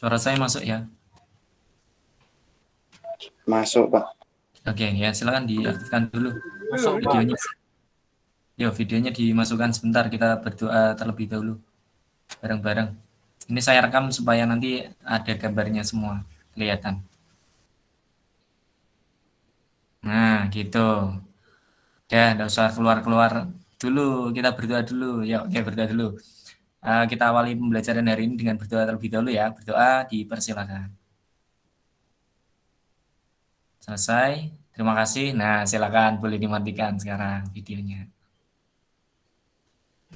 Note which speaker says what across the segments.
Speaker 1: Suara saya masuk ya?
Speaker 2: Masuk, Pak.
Speaker 1: Oke, ya silakan diaktifkan dulu
Speaker 3: Masuk,
Speaker 1: videonya. Yo, videonya dimasukkan sebentar, kita berdoa terlebih dahulu bareng-bareng. Ini saya rekam supaya nanti ada gambarnya semua kelihatan. Nah, gitu. Ya, nggak usah keluar-keluar dulu, kita berdoa dulu. Ya, oke, berdoa dulu. Kita awali pembelajaran hari ini dengan berdoa terlebih dahulu ya. Berdoa dipersilakan. Selesai. Terima kasih. Nah, silakan boleh dimatikan sekarang videonya.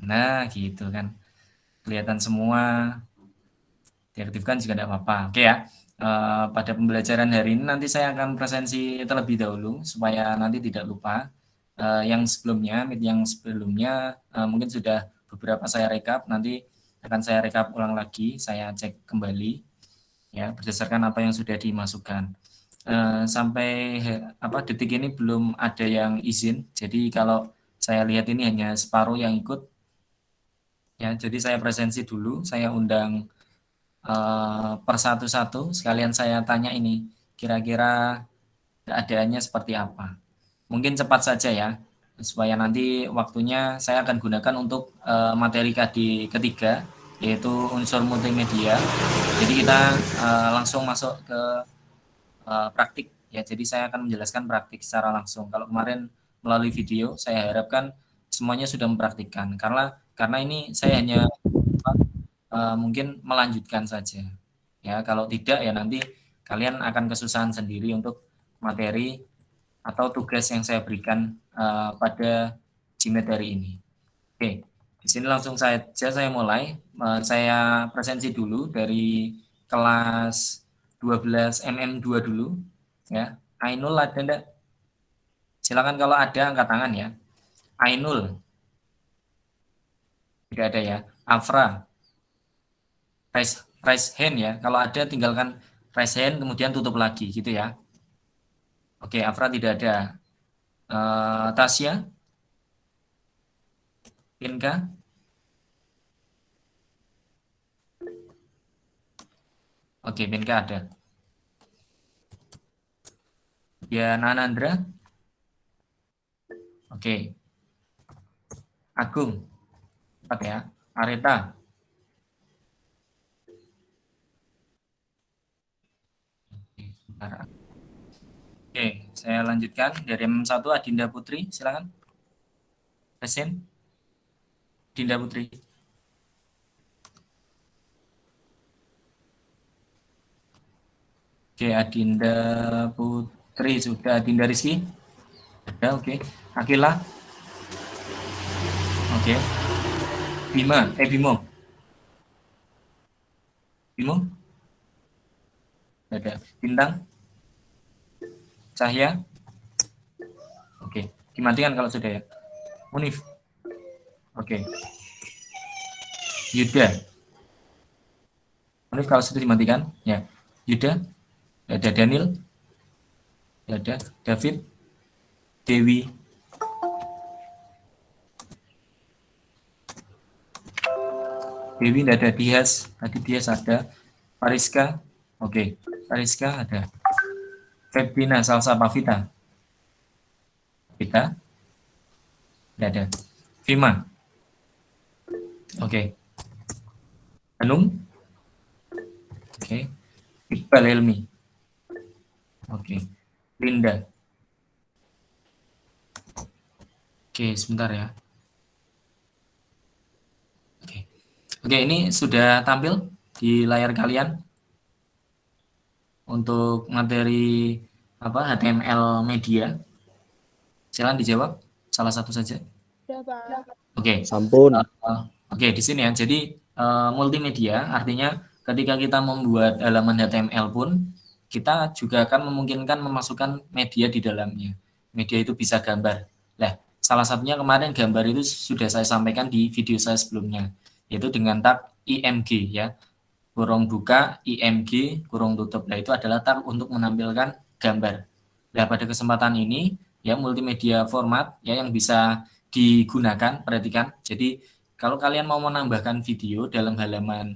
Speaker 1: Nah, gitu kan. Kelihatan semua. Diaktifkan juga tidak apa-apa. Oke ya. Pada pembelajaran hari ini nanti saya akan presensi terlebih dahulu supaya nanti tidak lupa. Yang sebelumnya mungkin sudah beberapa saya rekap. Nanti akan saya rekap ulang lagi. Saya cek kembali ya berdasarkan apa yang sudah dimasukkan. Sampai detik ini belum ada yang izin. Jadi kalau saya lihat ini hanya separuh yang ikut. Ya, jadi saya presensi dulu. Saya undang per satu-satu. Sekalian saya tanya ini, kira-kira keadaannya seperti apa. Mungkin cepat saja ya, supaya nanti waktunya saya akan gunakan untuk materi ketiga, yaitu unsur multimedia. Jadi kita langsung masuk ke praktik ya. Jadi saya akan menjelaskan praktik secara langsung. Kalau kemarin melalui video, saya harapkan semuanya sudah mempraktikkan. Karena ini saya hanya mungkin melanjutkan saja. Ya, kalau tidak ya nanti kalian akan kesusahan sendiri untuk materi atau tugas yang saya berikan pada GMAT hari ini. Oke, di sini langsung saya mulai. Saya presensi dulu dari kelas 12 MM2 dulu. Ya, Ainul ada enggak? Silakan kalau ada angkat tangan ya. Ainul, tidak ada ya. Afra, raise hand ya. Kalau ada tinggalkan raise hand kemudian tutup lagi gitu ya. Oke, Afra tidak ada. Tasya, Pinka, oke Pinka ada. Ya Nanandra, oke. Agung, empat ya. Areta, oke, saya lanjutkan dari M1 Adinda Putri, silakan. Present, Dinda Putri. Oke, Adinda Putri sudah. Adinda Rizky, ada, oke. Akila, oke. Bimo, ada. Bintang, Cahya, oke. Dimatikan kalau sudah ya. Munif, oke. Yuda, Munif kalau sudah dimatikan ya. Yuda, ada. Daniel, ada. David, Dewi, tidak ada. Dias, tadi Dias ada. Pariska, oke. Pariska ada. Febrina Salsa Pavita, tidak ada. Vima, oke. Anung, oke. Iqbal Helmi, oke. Linda, oke. Sebentar ya. Oke, ini sudah tampil di layar kalian untuk materi HTML media. Silakan dijawab salah satu saja.
Speaker 3: Ya, Pak.
Speaker 1: Oke.
Speaker 4: Sampun.
Speaker 1: Oke, di sini ya. Jadi multimedia artinya ketika kita membuat halaman HTML pun kita juga akan memungkinkan memasukkan media di dalamnya. Media itu bisa gambar. Nah, salah satunya kemarin gambar itu sudah saya sampaikan di video saya sebelumnya, yaitu dengan tag IMG ya. Kurung buka, IMG, kurung tutup. Nah, itu adalah tag untuk menampilkan gambar. Nah, pada kesempatan ini ya multimedia format ya yang bisa digunakan, perhatikan. Jadi kalau kalian mau menambahkan video dalam halaman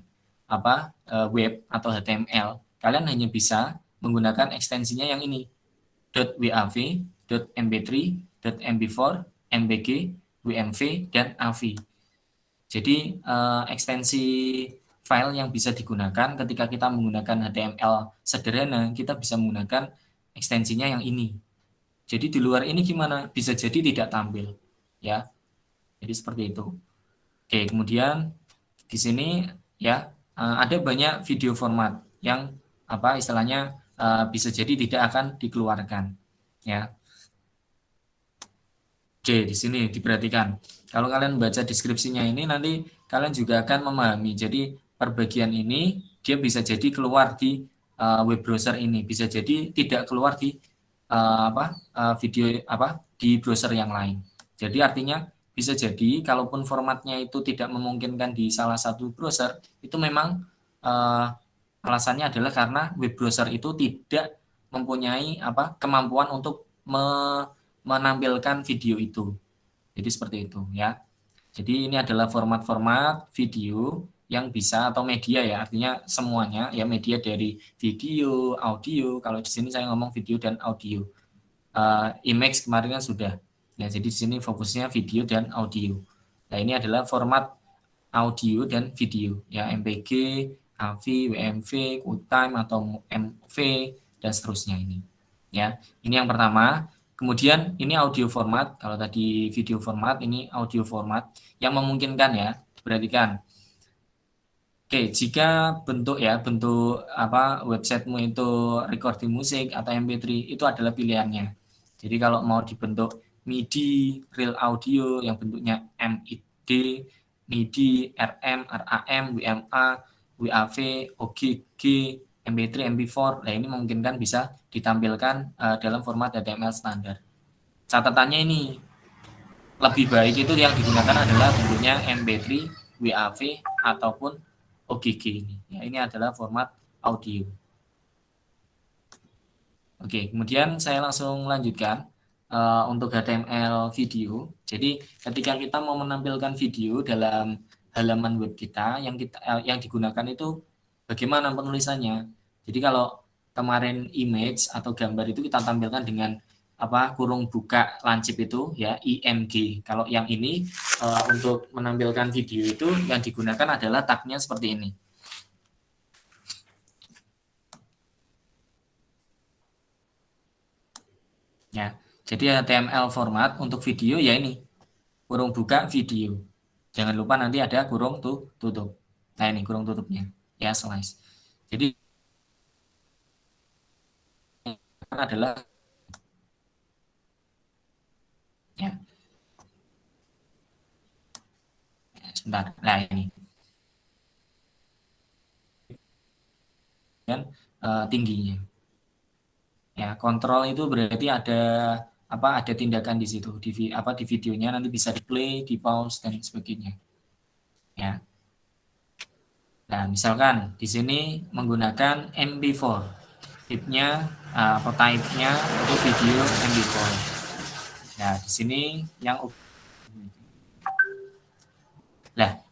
Speaker 1: web atau HTML, kalian hanya bisa menggunakan ekstensinya yang ini, .wav, .mp3, .mp4, mbg, wmv, dan av. Jadi ekstensi file yang bisa digunakan ketika kita menggunakan HTML sederhana, kita bisa menggunakan ekstensinya yang ini. Jadi di luar ini gimana? Bisa jadi tidak tampil, ya. Jadi seperti itu. Oke, kemudian di sini ya ada banyak video format yang istilahnya bisa jadi tidak akan dikeluarkan, ya. Oke, di sini diperhatikan. Kalau kalian baca deskripsinya ini nanti kalian juga akan memahami. Jadi per bagian ini dia bisa jadi keluar di web browser ini, bisa jadi tidak keluar di video di browser yang lain. Jadi artinya bisa jadi kalaupun formatnya itu tidak memungkinkan di salah satu browser, itu memang alasannya adalah karena web browser itu tidak mempunyai kemampuan untuk menampilkan video itu. Jadi seperti itu ya. Jadi ini adalah format-format video yang bisa atau media ya, artinya semuanya ya, media dari video, audio. Kalau di sini saya ngomong video dan audio. Image kemarin kan sudah. Ya, jadi di sini fokusnya video dan audio. Nah, ini adalah format audio dan video ya, MPG, AV, WMV, QuickTime atau MV dan seterusnya ini. Ya, ini yang pertama. Kemudian ini audio format, kalau tadi video format, ini audio format yang memungkinkan ya, perhatikan. Oke, jika bentuk websitemu itu recording musik atau MP3 itu adalah pilihannya. Jadi kalau mau dibentuk MIDI, real audio yang bentuknya MID, MIDI, RM, RAM, WMA, WAV, OGG, MP3, MP4, nah ini memungkinkan bisa ditampilkan dalam format HTML standar. Catatannya ini lebih baik itu yang digunakan adalah bentuknya MP3, WAV ataupun OGG ini. Ya, ini adalah format audio. Oke, kemudian saya langsung lanjutkan untuk HTML video. Jadi ketika kita mau menampilkan video dalam halaman web kita yang digunakan itu bagaimana penulisannya. Jadi kalau kemarin image atau gambar itu kita tampilkan dengan kurung buka lancip itu ya, IMG. Kalau yang ini untuk menampilkan video itu yang digunakan adalah tagnya seperti ini. Ya, jadi HTML format untuk video ya ini, kurung buka video. Jangan lupa nanti ada kurung tutup. Nah ini kurung tutupnya, ya slice. Jadi adalah ya. Sebentar. Nah ini kan tingginya. Ya, kontrol itu berarti ada tindakan di situ di videonya nanti bisa di play, di pause dan sebagainya. Ya. Nah, misalkan di sini menggunakan MP4. Tipnya atau type-nya untuk video MP4. Nah, di sini yang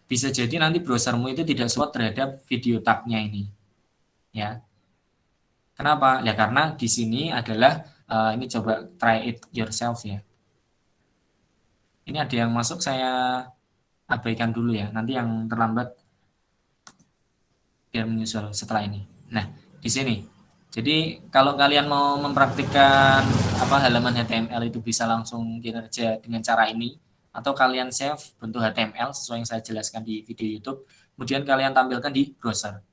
Speaker 1: bisa jadi nanti browsermu itu tidak support terhadap video tag-nya ini. Ya. Kenapa? Ya karena di sini adalah ini coba try it yourself ya. Ini ada yang masuk, saya abaikan dulu ya. Nanti yang terlambat biar menyusul setelah ini. Nah, di sini. Jadi kalau kalian mau mempraktikkan halaman HTML itu bisa langsung kinerja dengan cara ini, atau kalian save bentuk HTML sesuai yang saya jelaskan di video YouTube, kemudian kalian tampilkan di browser.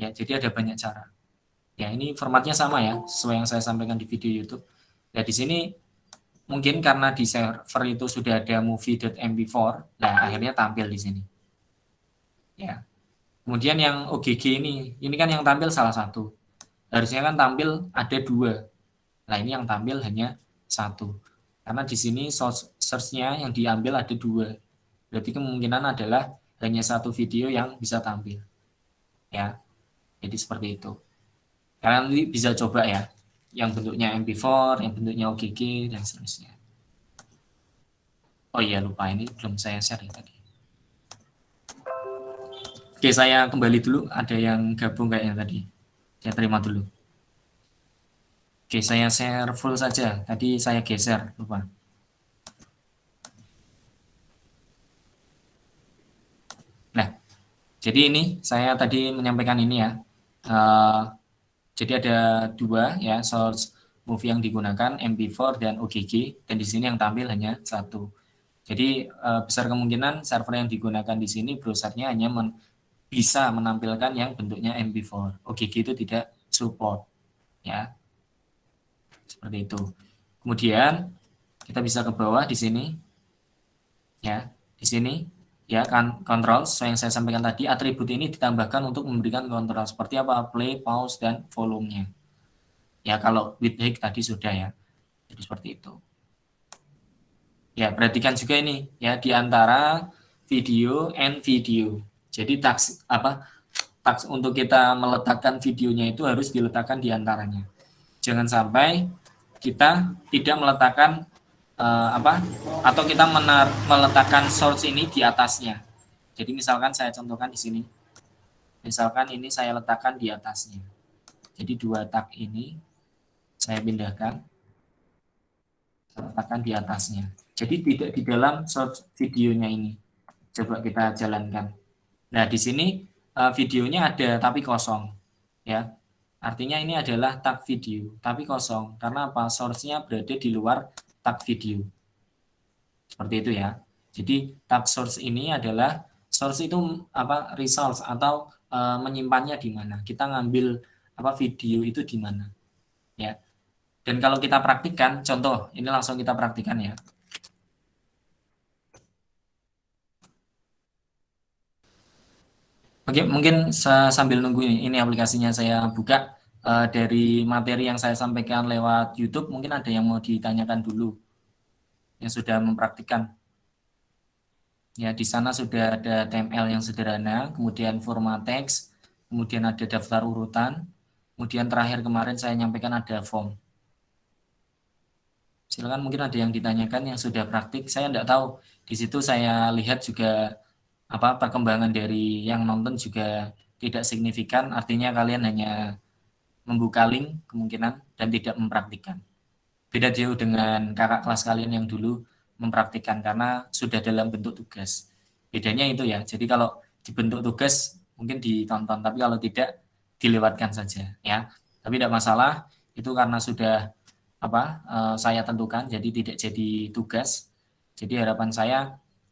Speaker 1: Ya, jadi ada banyak cara. Ya, ini formatnya sama ya, sesuai yang saya sampaikan di video YouTube. Ya, di sini mungkin karena di server itu sudah ada movie.mp4, nah akhirnya tampil di sini. Ya. Kemudian yang OGG ini kan yang tampil salah satu. Harusnya kan tampil ada 2. Nah, ini yang tampil hanya 1. Karena di sini source-nya yang diambil ada 2. Berarti kemungkinan adalah hanya 1 video yang bisa tampil. Ya. Jadi seperti itu. Kalian nanti bisa coba ya, yang bentuknya MP4, yang bentuknya OGG, dan seterusnya. Oh iya, lupa, ini belum saya share ya tadi. Oke, saya kembali dulu. Ada yang gabung kayaknya tadi. Saya terima dulu. Oke, saya share full saja. Tadi saya geser, lupa. Nah, jadi ini saya tadi menyampaikan ini ya. Uh, jadi ada dua ya source movie yang digunakan, MP4 dan OGG, dan di sini yang tampil hanya satu. Jadi besar kemungkinan server yang digunakan di sini browsernya hanya bisa menampilkan yang bentuknya MP4. OGG itu tidak support ya, seperti itu. Kemudian kita bisa ke bawah di sini ya. Di sini ya kan kontrol yang saya sampaikan tadi, atribut ini ditambahkan untuk memberikan kontrol seperti apa, play, pause dan volumenya. Ya kalau with height tadi sudah ya. Jadi seperti itu. Ya, perhatikan juga ini ya di antara video and video. Jadi taks untuk kita meletakkan videonya itu harus diletakkan di antaranya. Jangan sampai kita tidak meletakkan atau kita meletakkan source ini di atasnya. Jadi misalkan saya contohkan di sini. Misalkan ini saya letakkan di atasnya. Jadi dua tag ini saya pindahkan, saya letakkan di atasnya. Jadi tidak di dalam source videonya ini. Coba kita jalankan. Nah, di sini videonya ada tapi kosong. Ya, artinya ini adalah tag video, tapi kosong. Karena apa? Source-nya berada di luar tag video. Seperti itu ya. Jadi tag source ini adalah source itu resource atau menyimpannya di mana. Kita ngambil video itu di mana. Ya. Dan kalau kita praktikkan, contoh, ini langsung kita praktikkan ya. Oke, mungkin sambil nunggu ini aplikasinya saya buka dari materi yang saya sampaikan lewat YouTube, mungkin ada yang mau ditanyakan dulu yang sudah mempraktikkan. Ya, di sana sudah ada HTML yang sederhana, kemudian format teks, kemudian ada daftar urutan, kemudian terakhir kemarin saya nyampaikan ada form. Silakan mungkin ada yang ditanyakan yang sudah praktik, saya tidak tahu. Di situ saya lihat juga perkembangan dari yang nonton juga tidak signifikan, artinya kalian hanya membuka link kemungkinan dan tidak mempraktikkan. Beda jauh dengan kakak kelas kalian yang dulu mempraktikkan karena sudah dalam bentuk tugas. Bedanya itu ya. Jadi kalau di bentuk tugas mungkin ditonton, tapi kalau tidak dilewatkan saja ya. Tapi tidak masalah, itu karena sudah saya tentukan jadi tidak jadi tugas. Jadi harapan saya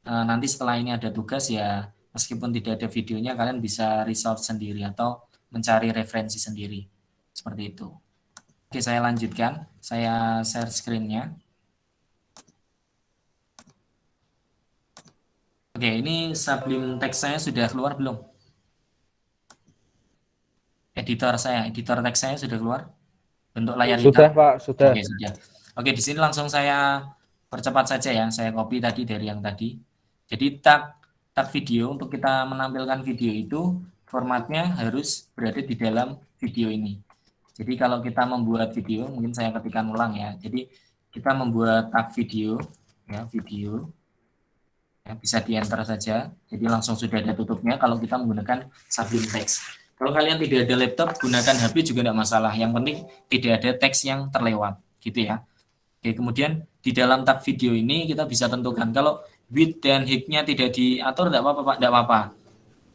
Speaker 1: nanti setelah ini ada tugas ya, meskipun tidak ada videonya kalian bisa resource sendiri atau mencari referensi sendiri. Seperti itu. Oke, saya lanjutkan. Saya share screen-nya. Oke, ini Sublime Text saya sudah keluar belum? Editor teks saya sudah keluar? Bentuk layar hitam?
Speaker 2: Sudah, Pak, sudah.
Speaker 1: Oke, sudah. Oke, di sini langsung saya percepat saja ya. Saya copy tadi dari yang tadi. Jadi tag video, untuk kita menampilkan video itu formatnya harus berada di dalam video ini. Jadi kalau kita membuat video, mungkin saya ketikkan ulang ya. Jadi kita membuat tag video, ya video, ya, bisa di enter saja. Jadi langsung sudah ada tutupnya kalau kita menggunakan Sublime Text. Kalau kalian tidak ada laptop, gunakan HP juga tidak masalah. Yang penting tidak ada teks yang terlewat, gitu ya. Oke, kemudian di dalam tag video ini kita bisa tentukan kalau width dan height-nya tidak diatur, tidak apa-apa, Pak, tidak apa-apa.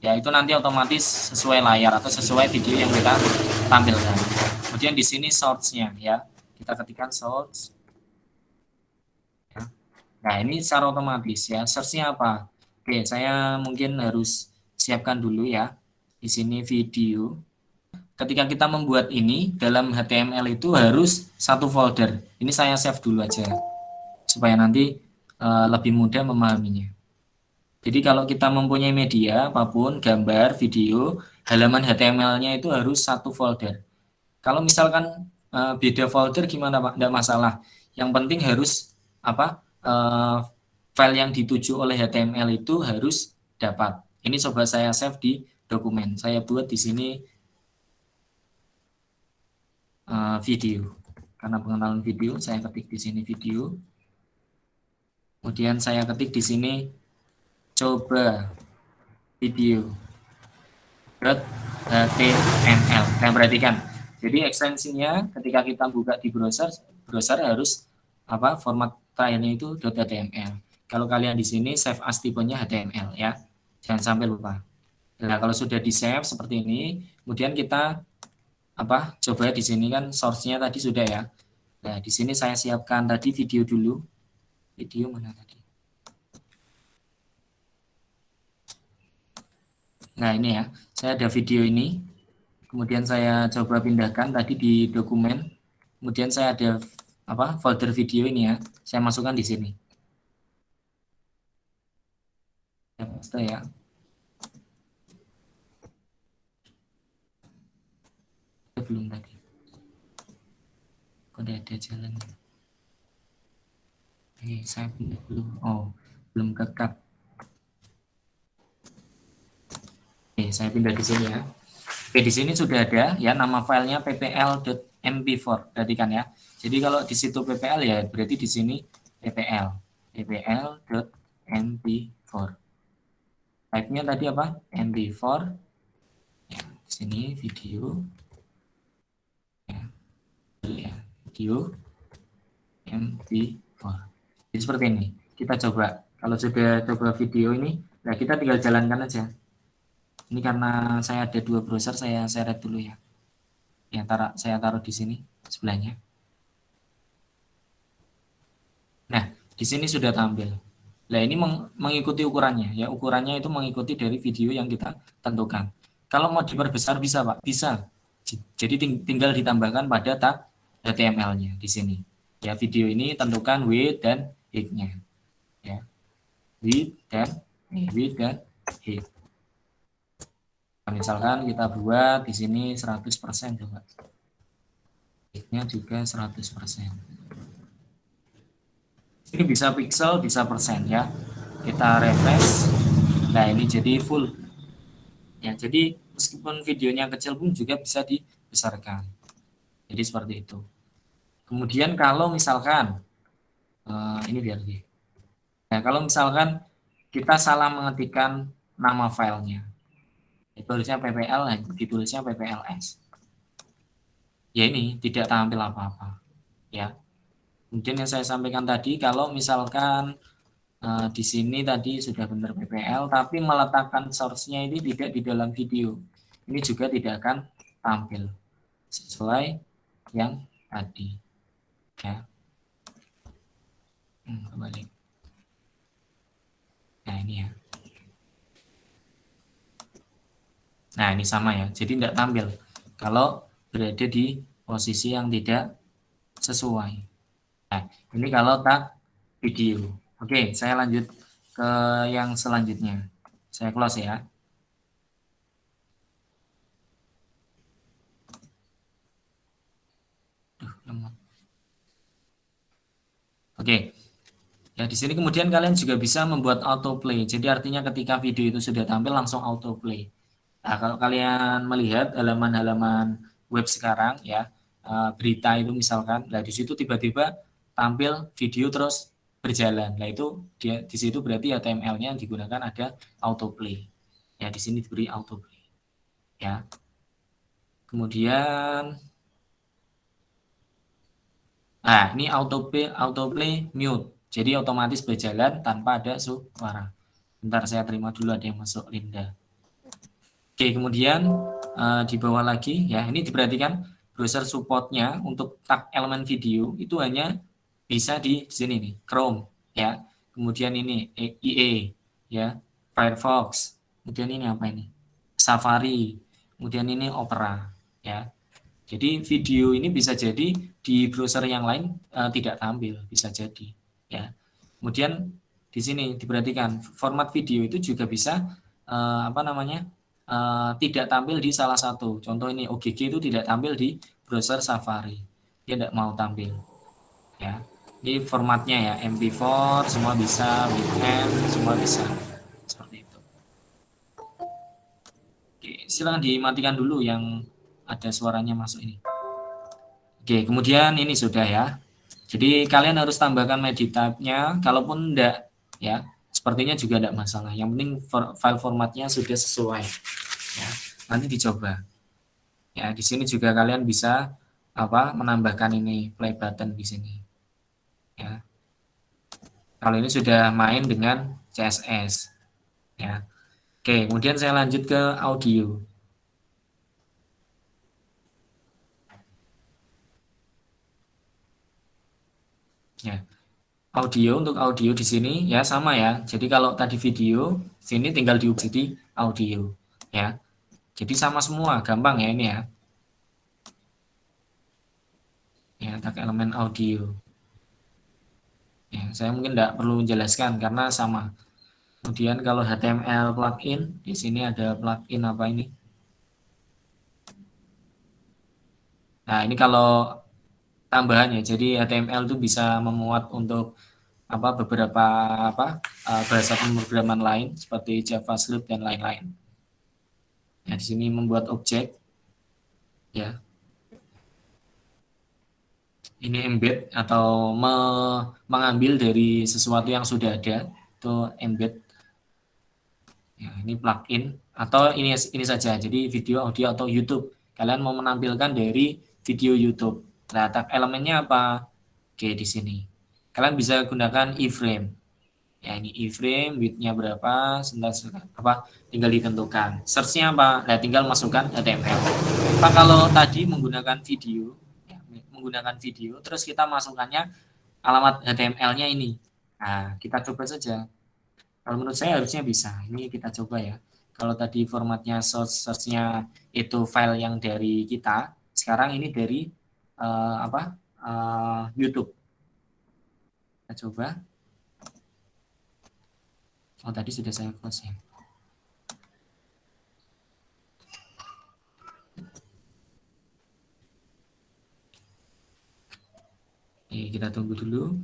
Speaker 1: Ya, itu nanti otomatis sesuai layar atau sesuai video yang kita tampilkan. Kemudian di sini source-nya ya. Kita ketikkan source. Nah, ini secara otomatis ya. Search-nya apa? Oke, saya mungkin harus siapkan dulu ya. Di sini video. Ketika kita membuat ini dalam HTML itu harus satu folder. Ini saya save dulu aja supaya nanti lebih mudah memahaminya. Jadi kalau kita mempunyai media apapun, gambar, video, halaman HTML-nya itu harus satu folder. Kalau misalkan beda folder gimana Pak? Tidak masalah. Yang penting harus file yang dituju oleh HTML itu harus dapat. Ini coba saya save di dokumen. Saya buat di sini video. Karena pengenalan video, saya ketik di sini video. Kemudian saya ketik di sini coba video. .html. Nah, perhatikan. Jadi ekstensinya ketika kita buka di browser harus apa? Format filenya itu .html. Kalau kalian di sini save as tipenya HTML ya. Jangan sampai lupa. Nah, kalau sudah di save seperti ini, kemudian kita apa? Coba di sini kan source-nya tadi sudah ya. Nah, di sini saya siapkan tadi video dulu. Video mana tadi? Nah, ini ya. Saya ada video ini. Kemudian saya coba pindahkan tadi di dokumen. Kemudian saya ada apa? Folder video ini ya. Saya masukkan di sini. Ya, paste ya. Belum tadi. Kok ada jalan. Saya pindah dulu. Oh, belum kekat. Saya pindah di sini ya. Oke, di sini sudah ada ya nama filenya ppl.mp4. Perhatikan ya. Jadi kalau di situ ppl ya berarti di sini ppl.mp4. Type-nya tadi apa? mp4. Ya, di sini video. Ya, video mp4. Jadi seperti ini. Kita coba. Kalau sudah coba video ini, nah kita tinggal jalankan aja. Ini karena saya ada dua browser, saya share dulu ya. Saya taruh di sini sebelahnya. Nah, di sini sudah tampil. Nah, ini mengikuti ukurannya ya. Ukurannya itu mengikuti dari video yang kita tentukan. Kalau mau diperbesar bisa, Pak? Bisa. Jadi tinggal ditambahkan pada tag HTML-nya di sini. Ya, video ini tentukan width dan height-nya. Ya. Width dan height. Misalkan kita buat di sini 100% coba. Height-nya juga 100%. Ini bisa pixel, bisa persen ya. Kita refresh. Nah, ini jadi full. Ya, jadi meskipun videonya kecil pun juga bisa dibesarkan. Jadi seperti itu. Kemudian kalau misalkan ini biar di. Nah, kalau misalkan kita salah mengetikkan nama filenya, itu harusnya ppl, ditulisnya ppls. Ya ini tidak tampil apa-apa. Ya. Kemudian yang saya sampaikan tadi, kalau misalkan di sini tadi sudah benar ppl, tapi meletakkan source-nya ini tidak di dalam video, ini juga tidak akan tampil sesuai yang tadi. Ya. Kembali. Nah ini ya. Nah ini sama ya, jadi tidak tampil kalau berada di posisi yang tidak sesuai. Nah ini kalau tag video. Oke, saya lanjut ke yang selanjutnya. Saya close ya. Oke. Ya, di sini kemudian kalian juga bisa membuat autoplay. Jadi artinya ketika video itu sudah tampil langsung autoplay. Nah, kalau kalian melihat halaman-halaman web sekarang ya, berita itu misalkan, nah di situ tiba-tiba tampil video terus berjalan. Nah, itu dia di situ berarti HTML-nya yang digunakan ada autoplay. Ya, di sini diberi autoplay. Ya. Kemudian ini autoplay mute. Jadi otomatis berjalan tanpa ada suara. Bentar saya terima dulu ada yang masuk, Linda. Oke, kemudian di bawah lagi ya, ini diperhatikan browser supportnya untuk tag elemen video itu hanya bisa di sini nih, Chrome ya. Kemudian ini IE ya, Firefox. Kemudian ini apa ini? Safari. Kemudian ini Opera ya. Jadi video ini bisa jadi di browser yang lain tidak tampil, bisa jadi ya. Kemudian di sini diperhatikan format video itu juga bisa tidak tampil di salah satu. Contoh ini OGG itu tidak tampil di browser Safari, dia tidak mau tampil ya. Ini formatnya ya MP4 semua bisa, WinM semua bisa seperti itu. Oke, silakan dimatikan dulu yang ada suaranya masuk ini. Oke, kemudian ini sudah ya. Jadi kalian harus tambahkan Meditype-nya, kalaupun enggak ya, sepertinya juga enggak masalah. Yang penting file formatnya sudah sesuai. Ya. nanti dicoba. Ya, di sini juga kalian bisa menambahkan ini play button di sini. Ya. Kalau ini sudah main dengan CSS. Ya. Oke, kemudian saya lanjut ke audio. Ya. Untuk audio di sini ya sama ya. Jadi kalau tadi video, sini tinggal diubah jadi audio. Ya. Jadi sama semua, gampang ya ini ya. Ya, tag elemen audio. Ya, saya mungkin tidak perlu menjelaskan karena sama. Kemudian kalau HTML plugin, di sini ada plugin apa ini? Nah, ini kalau tambahan ya. Jadi HTML itu bisa memuat untuk beberapa bahasa pemrograman lain seperti JavaScript dan lain-lain. Ya, di sini membuat objek ya. Ini embed atau mengambil dari sesuatu yang sudah ada, itu embed. Ya, ini plugin atau ini saja. Jadi video, audio atau YouTube. Kalian mau menampilkan dari video YouTube. Nah, tag elemennya apa? Oke, di sini. Kalian bisa gunakan iframe. Ya, ini iframe, width-nya berapa, tinggal ditentukan. Search-nya apa? Nah, tinggal masukkan HTML. Kalau tadi menggunakan video, terus kita masukkannya alamat HTML-nya ini. Nah, kita coba saja. Kalau menurut saya harusnya bisa. Ini kita coba ya. Kalau tadi formatnya source-nya itu file yang dari kita, sekarang ini dari YouTube. Kita coba. Oh, tadi sudah saya close ya. Kita tunggu dulu.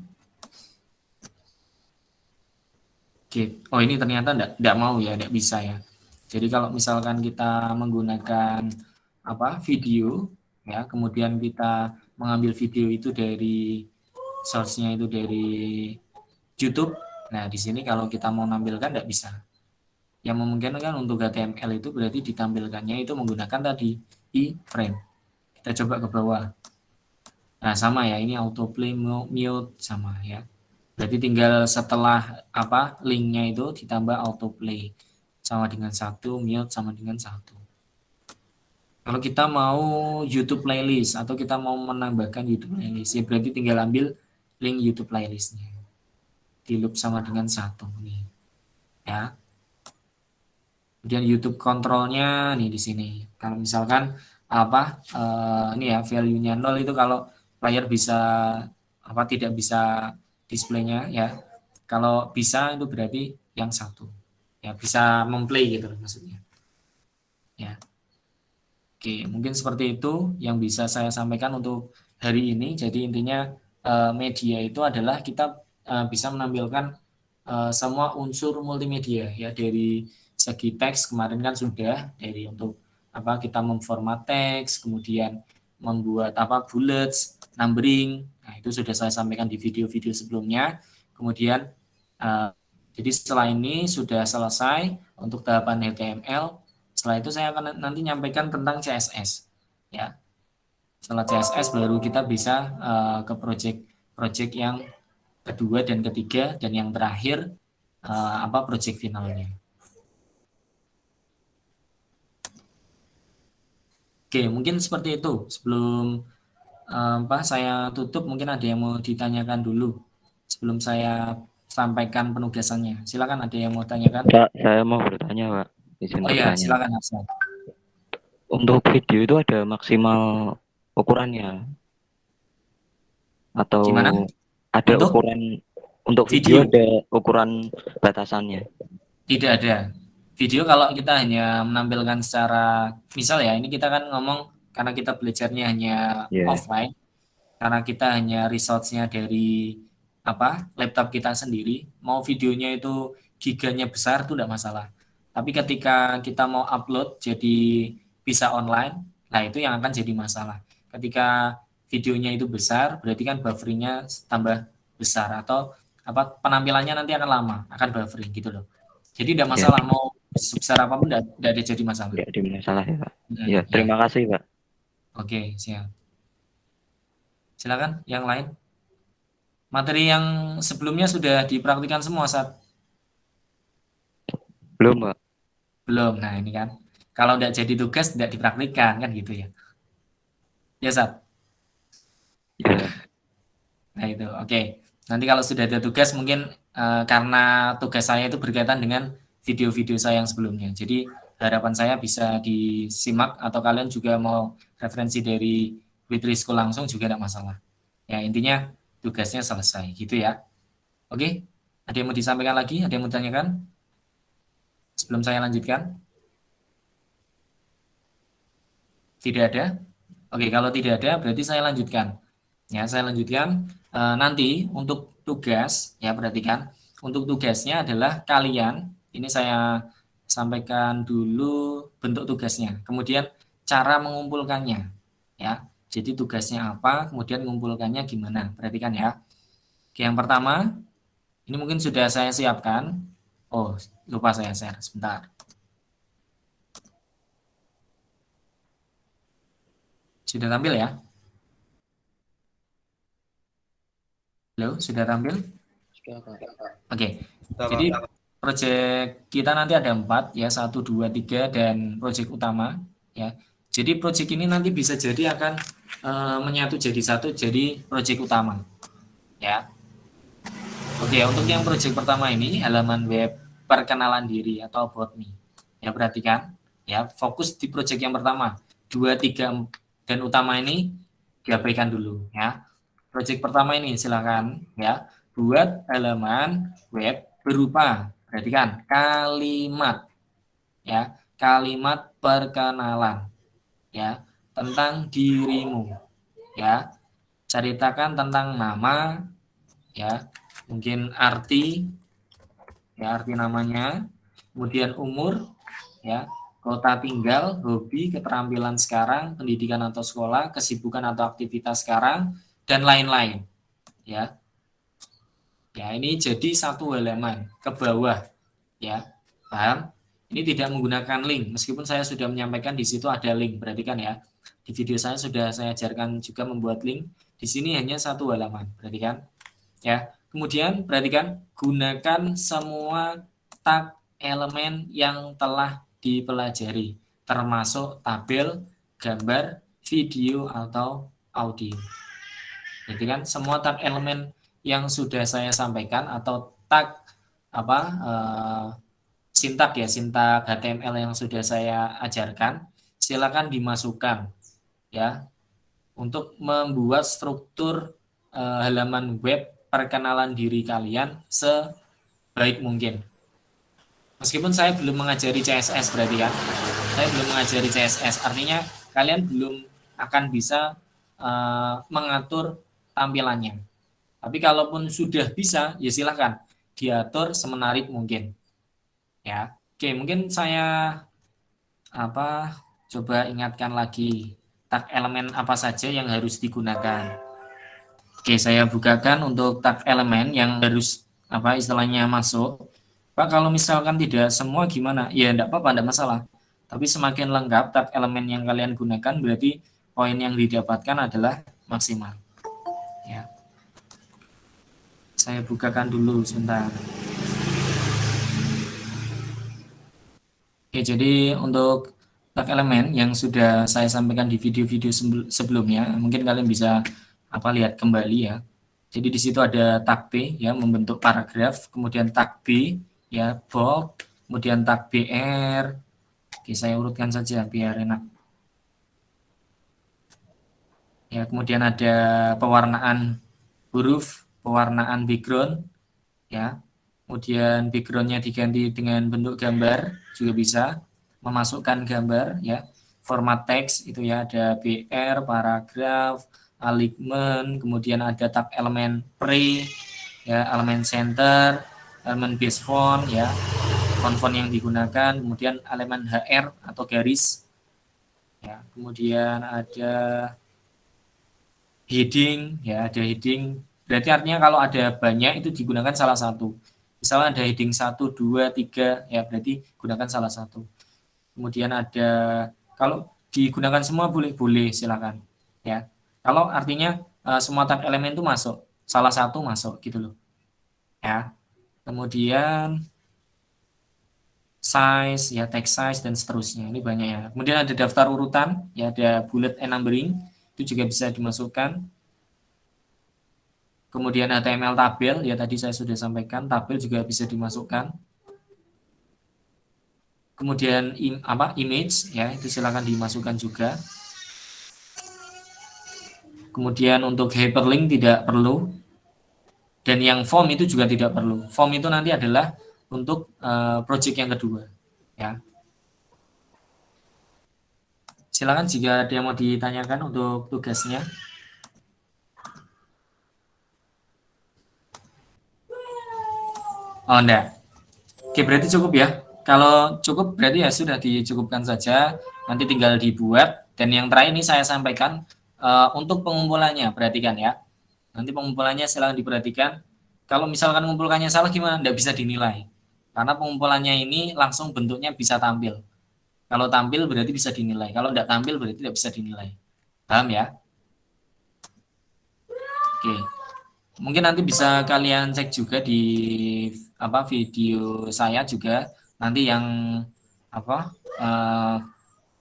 Speaker 1: Oke. Oh, ini ternyata enggak mau ya, enggak bisa ya. Jadi kalau misalkan kita menggunakan video ya, kemudian kita mengambil video itu dari source-nya itu dari YouTube. Nah, di sini kalau kita mau menampilkan enggak bisa. Yang memungkinkan untuk HTML itu berarti ditampilkannya itu menggunakan tadi iframe. Kita coba ke bawah. Nah, sama ya, ini autoplay mute sama ya. Berarti tinggal setelah linknya itu ditambah autoplay sama dengan 1, mute sama dengan 1. Kalau kita mau YouTube playlist atau kita mau menambahkan YouTube playlist, ya berarti tinggal ambil link YouTube playlistnya. Di loop sama dengan 1 nih. Ya. Kemudian YouTube kontrolnya nih di sini. Kalau misalkan ini ya value-nya 0 itu kalau player bisa tidak bisa displaynya ya. Kalau bisa itu berarti yang 1. Ya, bisa memplay gitu maksudnya. Ya. Oke, mungkin seperti itu yang bisa saya sampaikan untuk hari ini. Jadi intinya media itu adalah kita bisa menampilkan semua unsur multimedia ya, dari segi teks kemarin kan sudah, dari untuk kita memformat teks, kemudian membuat bullets, numbering. Nah, itu sudah saya sampaikan di video-video sebelumnya. Kemudian jadi setelah ini sudah selesai untuk tahapan HTML. Setelah itu saya akan nanti nyampaikan tentang CSS ya. Setelah CSS baru kita bisa ke project yang kedua dan ketiga, dan yang terakhir project finalnya. Oke, mungkin seperti itu. Sebelum saya tutup, mungkin ada yang mau ditanyakan dulu sebelum saya sampaikan penugasannya. Silakan, ada yang mau tanyakan?
Speaker 2: Pak, saya mau bertanya, Pak.
Speaker 1: Oh ya, silakan Hasan.
Speaker 2: Untuk video itu ada maksimal ukurannya atau
Speaker 1: gimana?
Speaker 2: ada ukuran untuk video ada ukuran batasannya?
Speaker 1: Tidak ada. Video kalau kita hanya menampilkan secara, misal ya, ini kita kan ngomong karena kita belajarnya hanya offline, karena kita hanya resource-nya dari laptop kita sendiri, mau videonya itu giganya besar itu tidak masalah. Tapi ketika kita mau upload jadi bisa online, nah itu yang akan jadi masalah. Ketika videonya itu besar, berarti kan buffering-nya tambah besar, atau penampilannya nanti akan lama, akan buffering gitu loh. Jadi tidak masalah mau sebesar apapun tidak ada jadi masalah.
Speaker 2: Tidak ada masalah ya Pak. Ya,
Speaker 1: Ya,
Speaker 2: terima kasih Pak.
Speaker 1: oke, siap. Silakan yang lain. Materi yang sebelumnya sudah dipraktikkan semua saat
Speaker 2: Belum Pak.
Speaker 1: belum. Nah, ini kan. Kalau tidak jadi tugas tidak dipraktikkan kan gitu ya. Ya, Sat.
Speaker 2: Ya,
Speaker 1: Nah, itu. Oke. Nanti kalau sudah ada tugas mungkin karena tugas saya itu berkaitan dengan video-video saya yang sebelumnya. Jadi harapan saya bisa disimak atau kalian juga mau referensi dari Witri School langsung juga tidak masalah. Ya, intinya tugasnya selesai gitu ya. Oke. Ada yang mau disampaikan lagi? Ada yang mau ditanyakan? Sebelum saya lanjutkan? Tidak ada? Oke, kalau tidak ada berarti saya lanjutkan. Ya, saya lanjutkan. Nanti untuk tugas, ya perhatikan, untuk tugasnya adalah kalian, ini saya sampaikan dulu bentuk tugasnya, kemudian cara mengumpulkannya, ya. Jadi tugasnya apa, kemudian mengumpulkannya gimana, perhatikan ya. Oke, yang pertama, ini mungkin sudah saya siapkan. Oh, lupa saya share, sebentar. Sudah tampil ya? Halo, sudah tampil? Oke, jadi proyek kita nanti ada 4 ya, 1, 2, 3 dan proyek utama ya. Jadi proyek ini nanti bisa jadi akan menyatu jadi satu jadi proyek utama ya. Oke, untuk yang proyek pertama ini halaman web perkenalan diri atau about me. Ya, perhatikan ya, fokus di proyek yang pertama. 2, 3 dan utama ini diabaikan dulu ya. Proyek pertama ini silakan ya, buat halaman web berupa, perhatikan, kalimat ya, kalimat perkenalan ya, tentang dirimu ya. Ceritakan tentang nama ya, mungkin arti ya, arti namanya, kemudian umur ya, kota tinggal, hobi, keterampilan sekarang, pendidikan atau sekolah, kesibukan atau aktivitas sekarang, dan lain-lain ya. Ya, ini jadi satu halaman ke bawah ya. Paham? Ini tidak menggunakan link, meskipun saya sudah menyampaikan di situ ada link, perhatikan ya. Di video saya sudah saya ajarkan juga membuat link. Di sini hanya satu halaman, perhatikan ya. Kemudian perhatikan, gunakan semua tag elemen yang telah dipelajari, termasuk tabel, gambar, video atau audio. Jadi kan semua tag elemen yang sudah saya sampaikan atau tag apa sintak ya, sintak HTML yang sudah saya ajarkan, silakan dimasukkan ya untuk membuat struktur halaman web perkenalan diri kalian sebaik mungkin. Meskipun saya belum mengajari CSS berarti ya, saya belum mengajari CSS, artinya kalian belum akan bisa mengatur tampilannya. Tapi kalaupun sudah bisa, ya silahkan diatur semenarik mungkin. Ya, oke, mungkin saya coba ingatkan lagi tag elemen apa saja yang harus digunakan. Oke, saya bukakan untuk tag elemen yang harus istilahnya masuk. Pak, kalau misalkan tidak semua gimana? Ya, enggak apa-apa, enggak masalah. Tapi semakin lengkap tag elemen yang kalian gunakan, berarti poin yang didapatkan adalah maksimal. Ya. Saya bukakan dulu sebentar. Oke, jadi untuk tag elemen yang sudah saya sampaikan di video-video sebelumnya, mungkin kalian bisa lihat kembali ya. Jadi di situ ada tag P ya, membentuk paragraf, kemudian tag B ya, bold, kemudian tag BR. Oke, saya urutkan saja biar enak. Ya, kemudian ada pewarnaan huruf, pewarnaan background ya. Kemudian backgroundnya diganti dengan bentuk gambar juga bisa, memasukkan gambar ya, format teks itu ya, ada BR, paragraf, alignment, kemudian ada tab elemen pre ya, elemen center, elemen base font ya, font yang digunakan, kemudian elemen HR atau garis ya, kemudian ada heading ya, ada heading berarti artinya kalau ada banyak itu digunakan salah satu. Misalnya ada heading 1, 2, 3, ya berarti gunakan salah satu. Kemudian ada, kalau digunakan semua boleh silakan. Ya. Kalau artinya semua tab elemen itu masuk, salah satu masuk gitu loh. Ya. Kemudian size, ya text size dan seterusnya. Ini banyak ya. Kemudian ada daftar urutan, ya ada bullet and numbering, itu juga bisa dimasukkan. Kemudian HTML tabel, ya tadi saya sudah sampaikan, tabel juga bisa dimasukkan. Kemudian image, ya itu silakan dimasukkan juga. Kemudian untuk hyperlink tidak perlu. Dan yang form itu juga tidak perlu. Form itu nanti adalah untuk project yang kedua. Ya. Silakan jika ada yang mau ditanyakan untuk tugasnya. Oh, enggak. Oke, berarti cukup ya. Kalau cukup berarti ya sudah dicukupkan saja. Nanti tinggal dibuat. Dan yang terakhir ini saya sampaikan untuk pengumpulannya, perhatikan ya. Nanti pengumpulannya silakan diperhatikan. Kalau misalkan mengumpulkannya salah gimana? Tidak bisa dinilai. Karena pengumpulannya ini langsung bentuknya bisa tampil. Kalau tampil berarti bisa dinilai. Kalau tidak tampil berarti tidak bisa dinilai. Paham ya? Oke. Mungkin nanti bisa kalian cek juga di video saya juga. Nanti yang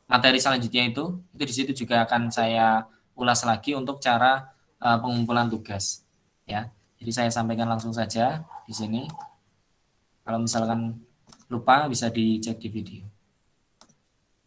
Speaker 1: materi selanjutnya itu di situ juga akan saya ulas lagi untuk cara pengumpulan tugas. Ya. Jadi saya sampaikan langsung saja di sini. Kalau misalkan lupa bisa dicek di video.